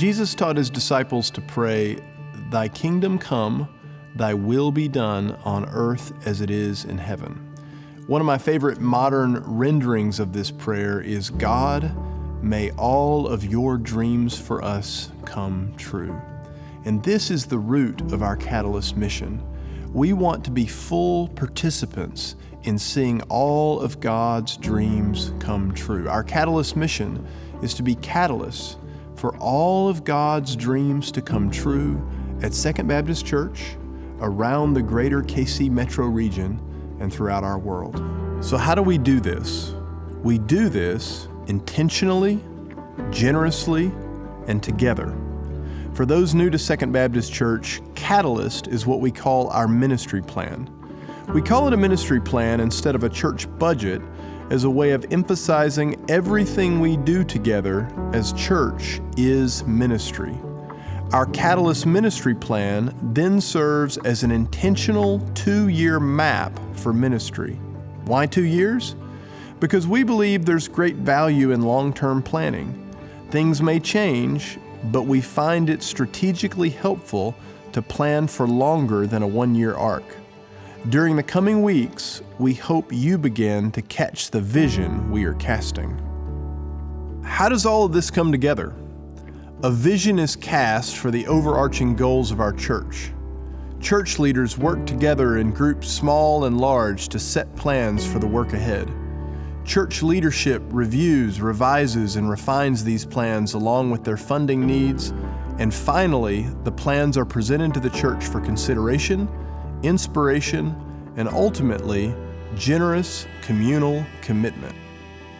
Jesus taught his disciples to pray, "Thy kingdom come, thy will be done on earth as it is in heaven." One of my favorite modern renderings of this prayer is, "God, may all of your dreams for us come true." And this is the root of our Catalyst mission. We want to be full participants in seeing all of God's dreams come true. Our Catalyst mission is to be catalysts for all of God's dreams to come true at Second Baptist Church, around the greater KC metro region, and throughout our world. So how do we do this? We do this intentionally, generously, and together. For those new to Second Baptist Church, Catalyst is what we call our ministry plan. We call it a ministry plan instead of a church budget as a way of emphasizing everything we do together as church is ministry. Our Catalyst ministry plan then serves as an intentional 2-year map for ministry. Why 2 years? Because we believe there's great value in long-term planning. Things may change, but we find it strategically helpful to plan for longer than a 1-year arc. During the coming weeks, we hope you begin to catch the vision we are casting. How does all of this come together? A vision is cast for the overarching goals of our church. Church leaders work together in groups small and large to set plans for the work ahead. Church leadership reviews, revises, and refines these plans along with their funding needs. And finally, the plans are presented to the church for consideration, inspiration, and ultimately, generous communal commitment.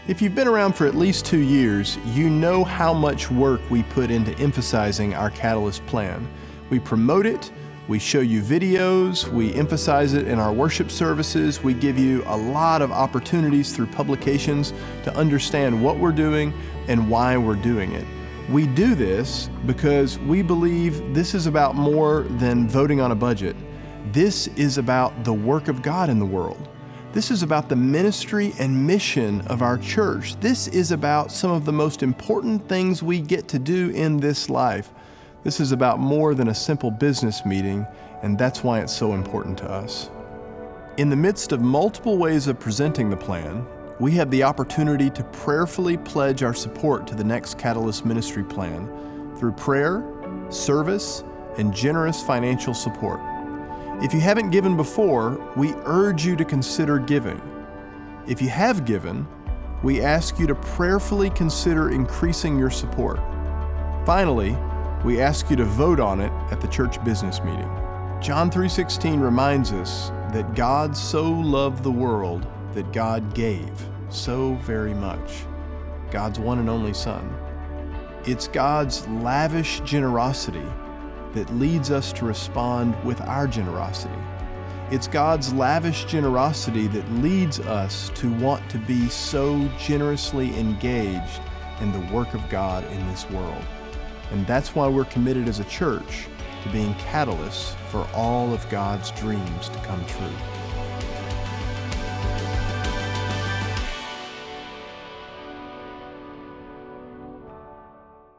If you've been around for at least 2 years, you know how much work we put into emphasizing our Catalyst plan. We promote it, we show you videos, we emphasize it in our worship services, we give you a lot of opportunities through publications to understand what we're doing and why we're doing it. We do this because we believe this is about more than voting on a budget. This is about the work of God in the world. This is about the ministry and mission of our church. This is about some of the most important things we get to do in this life. This is about more than a simple business meeting, and that's why it's so important to us. In the midst of multiple ways of presenting the plan, we have the opportunity to prayerfully pledge our support to the next Catalyst ministry plan through prayer, service, and generous financial support. If you haven't given before, we urge you to consider giving. If you have given, we ask you to prayerfully consider increasing your support. Finally, we ask you to vote on it at the church business meeting. John 3:16 reminds us that God so loved the world that God gave so very much, God's one and only Son. It's God's lavish generosity that leads us to respond with our generosity. It's God's lavish generosity that leads us to want to be so generously engaged in the work of God in this world. And that's why we're committed as a church to being catalysts for all of God's dreams to come true.